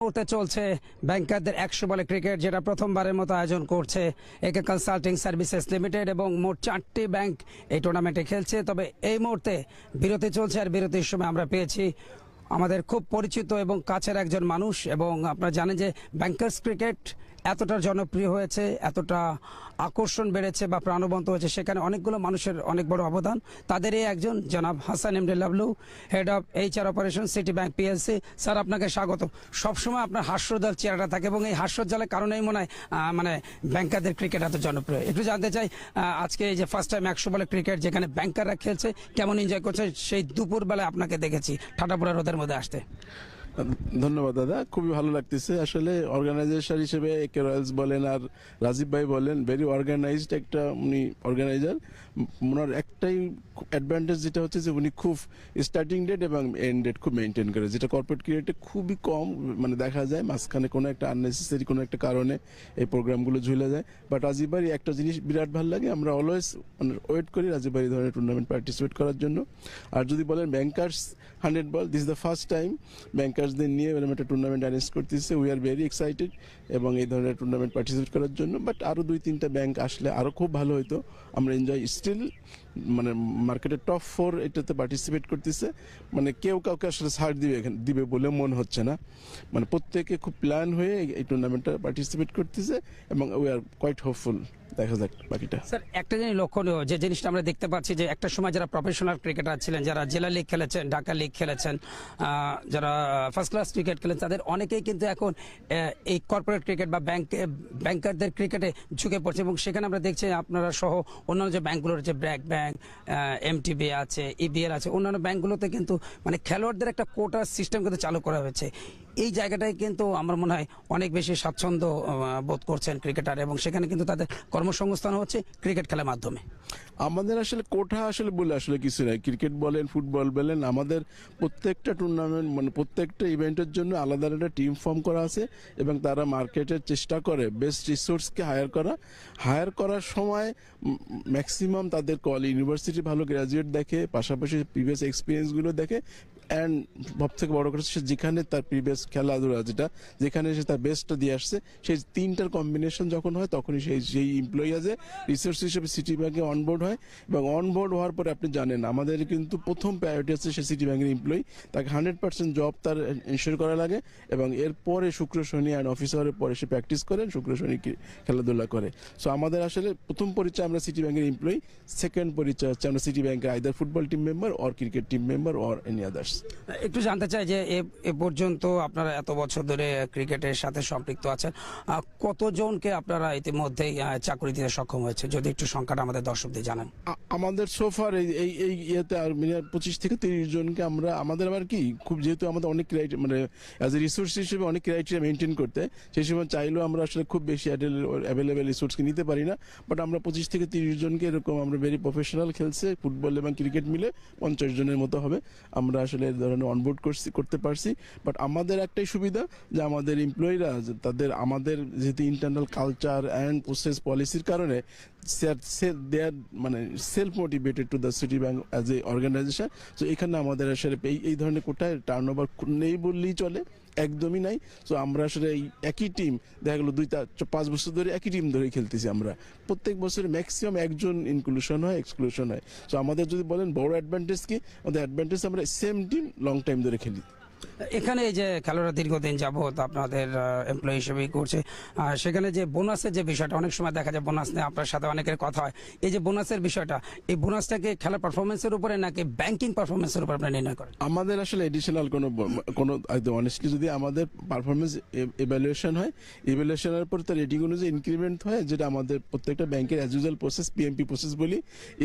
মুহূর্তে চলছে ব্যাংকারদের 100 বলে ক্রিকেট, যেটা প্রথমবারের মতো আয়োজন করছে একে কনসাল্টিং সার্ভিসেস লিমিটেড, এবং মোট 4টি ব্যাংক এই টুর্নামেন্টে খেলছে। তবে এই মুহূর্তে বিরতি চলছে, আর বিরতির সময় আমরা পেয়েছি আমাদের খুব পরিচিত এবং কাছের একজন মানুষ। এবং আপনারা জানেন যে ব্যাংকার্স ক্রিকেট এতটা জনপ্রিয় হয়েছে, এতটা আকর্ষণ বেড়েছে বা প্রাণবন্ত হয়েছে, সেখানে অনেকগুলো মানুষের অনেক বড় অবদান। তাদেরই একজন জনাব Hasan MD Lablu, head of HR operation city bank PLC। Sir, আপনাকে স্বাগত। সবসময় আপনার হাস্যোজ্জ্বল চেহারাটা থাকে, এবং এই হাস্যোজ্জ্বলের কারণেই মনে হয় মানে ব্যাংকারদের ক্রিকেট এত জনপ্রিয়। একটু জানতে চাই, আজকে এই যে ফার্স্ট টাইম 100 বলে ক্রিকেট যেখানে ব্যাংকাররা খেলছে, কেমন এনজয় করছে? সেই দুপুরবেলায় আপনাকে দেখেছি ঠান্ডা রোদের মধ্যে আসতে। ধন্যবাদ দাদা, খুবই ভালো লাগতেছে। আসলে অর্গানাইজেশন হিসেবে একে রয়্যালস বলেন আর রাজীব ভাই বলেন, ভেরি অর্গানাইজড একটা উনি অর্গানাইজার। ওনার একটাই অ্যাডভান্টেজ যেটা হচ্ছে যে উনি খুব স্টার্টিং ডেট এবং এন্ড ডেট খুব মেনটেন করে, যেটা কর্পোরেট ক্রিকেটে খুবই কম মানে দেখা যায়। মাঝখানে কোনো একটা আননেসেসারি কোনো একটা কারণে এই প্রোগ্রামগুলো ঝুলে যায়। বাট রাজীব ভাই একটা জিনিস বিরাট ভালো লাগে, আমরা অলওয়েজ মানে ওয়েট করি রাজীব ভাই এই ধরনের টুর্নামেন্ট পার্টিসিপেট করার জন্য। আর যদি বলেন ব্যাংকার্স 100 বল, this is the first time ব্যাংকার্সদের নিয়ে এরকম একটা টুর্নামেন্ট অ্যারেঞ্জ করতেছে। উই আর ভেরি এক্সাইটেড এবং এই ধরনের টুর্নামেন্ট পার্টিসিপেট করার জন্য। বাট আরও 2-3টা ব্যাংক আসলে আরও খুব ভালো হতো। আমরা এনজয় স্টিল মানে মার্কেটের টপ 4 এটাতে পার্টিসিপেট করতেছে। মানে কেউ কাউকে আসলে ছাড় দিবে বলে মনে হচ্ছে না। মানে প্রত্যেকে খুব প্ল্যান হয়ে এই টুর্নামেন্টটা পার্টিসিপেট করতেছে এবং উই আর কোয়াইট হোপফুল। দেখা যাক বাকিটা। স্যার, একটা জিনিস লক্ষণীয় যে জিনিসটা আমরা দেখতে পাচ্ছি, যে একটা সময় যারা প্রফেশনাল ক্রিকেটার ছিলেন, যারা জেলা লিগ খেলেছেন, ঢাকা লিগ খেলেছেন, যারা ফার্স্ট ক্লাস ক্রিকেট খেলেন, তাদের অনেকেই কিন্তু এখন এই কর্পোরেট ক্রিকেট বা ব্যাংকারদের ক্রিকেটে ঝুঁকে পড়ছে। এবং সেখানে আমরা দেখছি আপনারা সহ অন্যান্য যে ব্যাংকগুলো রয়েছে, ব্র্যাক ব্যাংক, MTB আছে, EBL আছে, অন্যান্য ব্যাংকগুলোতে কিন্তু মানে খেলোয়াড়দের একটা কোটা সিস্টেম কিন্তু চালু করা হয়েছে। এই জায়গাটায় কিন্তু আমার মনে হয় অনেক বেশি স্বাচ্ছন্দ্য বোধ করছেন ক্রিকেটার, এবং সেখানে কিন্তু তাদের কর্মসংস্থান হচ্ছে ক্রিকেট খেলার মাধ্যমে। আমাদের আসলে কোঠা আসলে বলে আসলে কিছু নাই। ক্রিকেট বলেন, ফুটবল বলেন, আমাদের প্রত্যেকটা টুর্নামেন্ট মানে প্রত্যেকটা ইভেন্টের জন্য আলাদা আলাদা টিম ফর্ম করা আছে এবং তারা মার্কেটের চেষ্টা করে বেস্ট রিসোর্সকে হায়ার করার সময় ম্যাক্সিমাম তাদের ইউনিভার্সিটি ভালো গ্র্যাজুয়েট দেখে, পাশাপাশি প্রিভিয়াস এক্সপিরিয়েন্সগুলো দেখে। অ্যান্ড সব থেকে বড় কথা, সে যেখানে তার প্রিভিয়াস খেলাধুলা যেখানে সে তার বেস্টটা দিয়ে আসছে, সেই 3টার কম্বিনেশন যখন হয় তখনই সেই এমপ্লয়ি আছে রিসোর্স হিসেবে সিটি ব্যাংকে অনবোর্ড হয়। এবং অনবোর্ড হওয়ার পরে আপনি জানেন আমাদের কিন্তু প্রথম প্রায়োরিটি হচ্ছে সে সিটি ব্যাংকের এমপ্লয়ি, তাকে 100% জব তার এনশিওর করা লাগে। এবং এরপরে শুক্র শনি অ্যান্ড অফিস আওয়ারের পরে সে প্র্যাকটিস করেন, শুক্র শনি খেলাধুলা করে। সো আমাদের আসলে প্রথম পরিচয় আমরা সিটি ব্যাংকের এমপ্লয়ি, সেকেন্ড পরিচয় হচ্ছে আমরা সিটি ব্যাংকের either football team member or cricket team member or any others. একটু জানতে চাই যে এ পর্যন্ত আপনারা এত বছর ধরে ক্রিকেটের সাথে সম্পৃক্ত আছেন, কতজনকে আপনারা ইতিমধ্যেই চাকরি দিতে সক্ষম হয়েছে, যদি একটু সংখ্যাটা আমাদের দর্শকদের জানান। আমাদের সোফার এই ইয়েতে আর 25 থেকে 30 জনকে আমরা, আমাদের আবার কি খুব যেহেতু আমাদের অনেক ক্রাইটেরিয়া মানে অ্যাজ এ রিসোর্স হিসেবে অনেক ক্রাইটেরিয়া মেনটেন করতে, সেই সময় চাইলেও আমরা আসলে খুব বেশি অ্যাভেলেবেল রিসোর্সকে নিতে পারি না। বাট আমরা 25 থেকে 30 জনকে এরকম আমরা ভেরি প্রফেশনাল খেলছে ফুটবল এবং ক্রিকেট মিলে 50 জনের মতো হবে আমরা আসলে ধরনের অনবোর্ড করতে পারছি। বাট আমাদের একটাই সুবিধা যে আমাদের এমপ্লয়িরা তাদের আমাদের যেহেতু ইন্টারনাল কালচার অ্যান্ড প্রসেস পলিসির কারণে দে আর মানে self motivated to the city bank as a organization. তো এখানে আমাদের আসলে এই ধরনের কোটায় টার্নওভার নেই বললেই চলে, একদমই নাই। সো আমরা আসলে এই একই টিম দেখা গেলো 2-5 বছর ধরে একই টিম ধরে খেলতেছি। আমরা প্রত্যেক বছরে ম্যাক্সিমাম একজন ইনক্লুশন হয়, এক্সক্লুশন হয়। সো আমাদের যদি বলেন বড় অ্যাডভান্টেজ কি, আমাদের অ্যাডভান্টেজ আমরা সেম টিম লং টাইম ধরে খেলি। এখানে এই যে খেলোয়াড়রা দীর্ঘদিন যাবত আপনাদের এমপ্লয়ি হিসেবেই করছে, সেখানে যে বোনাসের যে বিষয়টা, অনেক সময় দেখা যায় বোনাস নিয়ে আপনার সাথে অনেকের কথা হয়। এই যে বোনাসের বিষয়টা, এই বোনাসটাকে খেলার পারফরমেন্সের উপরে নাকি ব্যাংকিং পারফরমেন্সের উপর আপনারা নির্ণয় করেন? আমাদের আসলে এডিশনাল কোনো অনেস্টলি যদি আমাদের পারফরমেন্স এভ্যালুয়েশন হয়, এভ্যালুয়েশনের পর তার রেটিং অনুযায়ী ইনক্রিমেন্ট হয়, যেটা আমাদের প্রত্যেকটা ব্যাংকের as usual process PMP process বলি।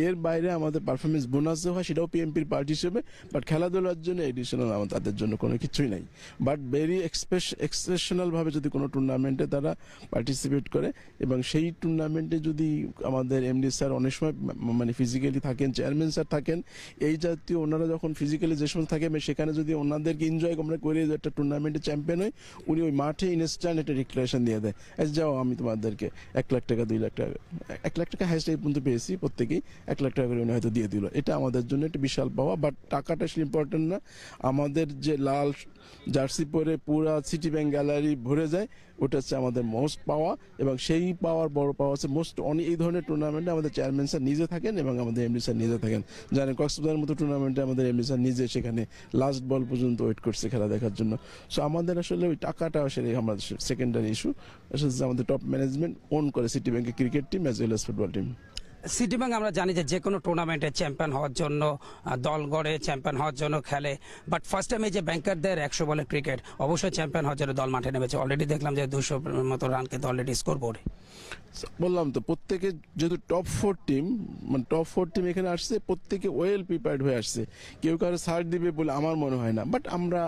এর বাইরে আমাদের পারফরমেন্স বোনাস হয়, সেটাও PMPর পার্ট হিসেবে। বাট খেলাধুলার জন্য এডিশনাল তাদের জন্য কোনো কিছুই নাই। বাট ভেরি এক্সেপশনাল ভাবে যদি কোনো টুর্নামেন্টে তারা পার্টিসিপেট করে এবং সেই টুর্নামেন্টে যদি আমাদের MD স্যার অনেক সময় মানে ফিজিক্যালি থাকেন, চেয়ারম্যান স্যার থাকেন, এই জাতীয় ওনারা যখন ফিজিক্যালি যে সময় থাকে সেখানে যদি ওনাদেরকে এনজয় আমরা করে একটা টুর্নামেন্টে চ্যাম্পিয়ন হই, উনি ওই মাঠে ইনস্ট্যান্ট একটা ডিক্লারেশন দিয়ে দেয়, যাও আমি তোমাদেরকে 1 লাখ টাকা 2 লাখ টাকা 1 লাখ টাকা হাইস্ট এই পর্যন্ত পেয়েছি, প্রত্যেকেই 1 লাখ টাকা করে উনি হয়তো দিয়ে দিল। এটা আমাদের জন্য একটা বিশাল পাওয়া। বাট টাকাটা আসলে ইম্পর্টেন্ট না, আমাদের যে লাভ লাল জার্সি পরে পুরা সিটি ব্যাংক গ্যালারি ভরে যায়, ওটা হচ্ছে আমাদের মোস্ট পাওয়া। এবং সেই পাওয়ার বড় পাওয়া হচ্ছে এই ধরনের টুর্নামেন্টে আমাদের চেয়ারম্যান স্যার নিজে থাকেন এবং আমাদের এমডি স্যার নিজে থাকেন। জানেন কক্সবাজারের মতো টুর্নামেন্টে আমাদের এমডি স্যার নিজে সেখানে লাস্ট বল পর্যন্ত ওয়েট করছে খেলা দেখার জন্য। সো আমাদের আসলে ওই টাকাটা আসলে আমাদের সেকেন্ডারি ইস্যু। আসলে আমাদের টপ ম্যানেজমেন্ট ওন করে সিটি ব্যাংকের cricket team as well as football team. City bank আমরা জানি যে কোনো টুর্নামেন্টে চ্যাম্পিয়ন হওয়ার জন্য দল গড়ে, চ্যাম্পিয়ন হওয়ার জন্য খেলে। বাট ফার্স্ট টাইম এই যে ব্যাংকারদের 100 বলে ক্রিকেট, অবশ্যই চ্যাম্পিয়ন হওয়ার জন্য দল মাঠে নেমেছে। অলরেডি দেখলাম যে 200 মতো রান কিন্তু অলরেডি স্কোর বোর্ডে। বললাম তো প্রত্যেকে যেহেতু টপ ফোর টিম এখানে আসছে, প্রত্যেকে ওয়েল প্রিপেয়ার্ড হয়ে আসছে। কেউ কারো সার দিবে বলে আমার মনে হয় না। বাট আমরা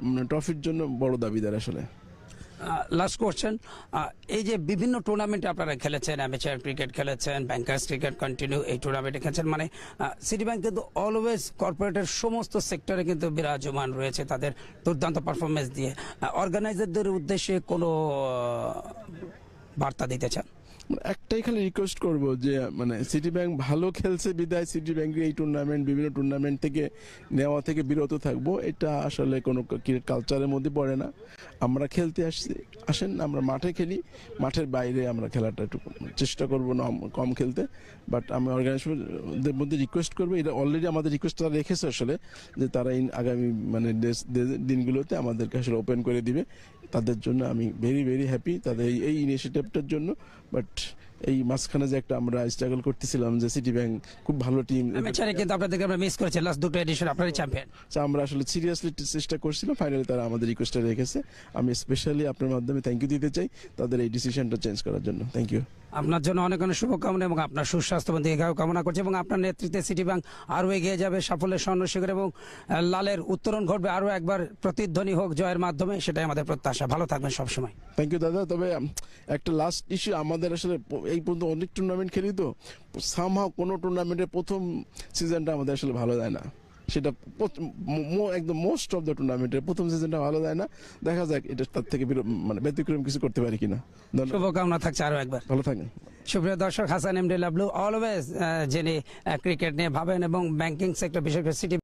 মানে ট্রফির জন্য বড় দাবিদার আসলে। লাস্ট কোশ্চেন, এই যে বিভিন্ন টুর্নামেন্টে আপনারা খেলেছেন, অ্যামেচার ক্রিকেট খেলেছেন, ব্যাংকার্স ক্রিকেট কন্টিনিউ এই টুর্নামেন্টে খেলেছেন, মানে সিটি ব্যাংক কিন্তু অলওয়েজ কর্পোরেটের সমস্ত সেক্টরে কিন্তু বিরাজমান রয়েছে তাদের দুর্দান্ত পারফরমেন্স দিয়ে। অর্গানাইজারদের উদ্দেশ্যে কোনো বার্তা দিতে চান? একটাই খালি রিকোয়েস্ট করব যে মানে সিটি ব্যাংক ভালো খেলছে বিদায় সিটি ব্যাংকের এই টুর্নামেন্ট বিভিন্ন টুর্নামেন্ট থেকে নেওয়া থেকে বিরত থাকবো, এটা আসলে কোনো ক্রিকেট কালচারের মধ্যে পড়ে না। আমরা খেলতে আসেন, আমরা মাঠে খেলি, মাঠের বাইরে আমরা খেলাটা একটু চেষ্টা করবো না কম খেলতে। বাট আমি অর্গানাইজেশনদের মধ্যে রিকোয়েস্ট করবো, এটা অলরেডি আমাদের রিকোয়েস্টটা রেখেছে আসলে, যে তারা আগামী মানে দিনগুলোতে আমাদেরকে আসলে ওপেন করে দিবে। তাদের জন্য আমি ভেরি ভেরি হ্যাপি তাদের এই ইনিশিয়েটিভটার জন্য। বাট এই মাঝখানে যে একটা আমরা স্ট্রাগল করতেছিলাম যে সিটি ব্যাংক খুব ভালো টিম, অ্যামেচারে কিন্তু আপনাদেরকে আমরা মিস করেছি, লাস্ট দুটো এডিশন আপনারই চ্যাম্পিয়ন। আমরা আসলে সিরিয়াসলি চেষ্টা করছিলাম, ফাইনালি তারা আমাদের রিকোয়েস্টটা রেখেছে। আমি স্পেশালি আপনার মাধ্যমে থ্যাংক ইউ দিতে চাই তাদের এই ডিসিশনটা চেঞ্জ করার জন্য। Thank you. আপনার জন্য অনেক অনেক শুভকামনা এবং আপনার সুস্বাস্থ্য এবং দীর্ঘায়ু কামনা করছি, এবং আপনার নেতৃত্বে সিটি ব্যাংক আরও এগিয়ে যাবে, সাফল্যের স্বর্ণ শিখর এবং লালের উত্তরণ ঘটবে, আরও একবার প্রতিধ্বনি হোক জয়ের মাধ্যমে, সেটাই আমাদের প্রত্যাশা। ভালো থাকবেন সবসময়। থ্যাংক ইউ দাদা। তবে একটা লাস্ট ইস্যু, আমাদের আসলে এই পর্যন্ত অনেক টুর্নামেন্ট খেলি তো সামহাও কোনো টুর্নামেন্টের প্রথম সিজনটা আমাদের আসলে ভালো যায় না। সেটা একদম মোস্ট অফ দ্য টুর্নামেন্টের প্রথম সিজনটা ভালো যায় না। দেখা যাক এটা তার থেকে মানে ব্যতিক্রম কিছু করতে পারি কিনা। শুভকামনা থাকছে আরও একবার। ভালো থাকেন। সুপ্রিয় দর্শক, হাসান এমডি লাবলু অলওয়েজ যিনি ক্রিকেট নিয়ে ভাবেন এবং ব্যাংকিং সেক্টর বিশেষ করে সিটি